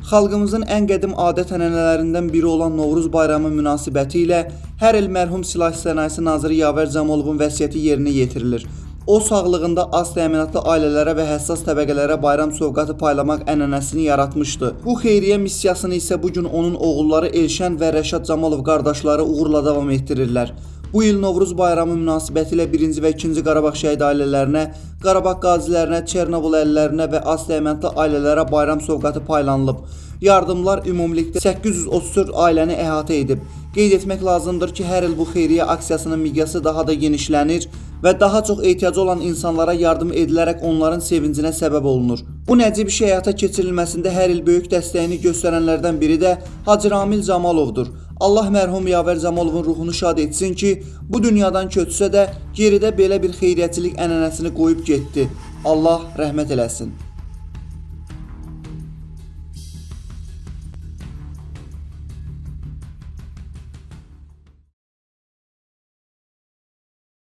Xalqımızın ən qədim adət-ənənələrindən biri olan Novruz bayramı münasibəti ilə hər il mərhum Silah Sənayesi naziri Yavər Camolovun vəsiyyəti yerinə yetirilir. O, sağlığında az təminatlı ailələrə və həssas təbəqələrə bayram sovqatı paylamaq ənənəsini yaratmışdı. Bu xeyriyyə missiyasını isə bugün onun oğulları Elşən və Rəşad Camolov qardaşları uğurla davam etdirirlər. Bu il Novruz bayramı münasibəti ilə 1-ci və 2-ci Qarabağ şəhid ailələrinə, Qarabağ qazilərinə, Çernobıl əhlilərinə və az təminatlı ailələrə bayram sovqatı paylanılıb. Yardımlar ümumilikdə 834 ailəni əhatə edib. Qeyd etmək lazımdır ki, hər il bu xeyriyyə aksiyasının miqyası daha da genişlənir və daha çox ehtiyacı olan insanlara yardım edilərək onların sevincinə səbəb olunur. Bu nəcib iş həyata keçirilməsində hər il böyük dəstəyini göstərənlərdən biri də Hacı Ramil Camalovdur. Allah mərhum Yavər Camolovun ruhunu şad etsin ki, bu dünyadan köçsə də geridə belə bir xeyriyyəçilik ənənəsini qoyub getdi. Allah rəhmət eləsin.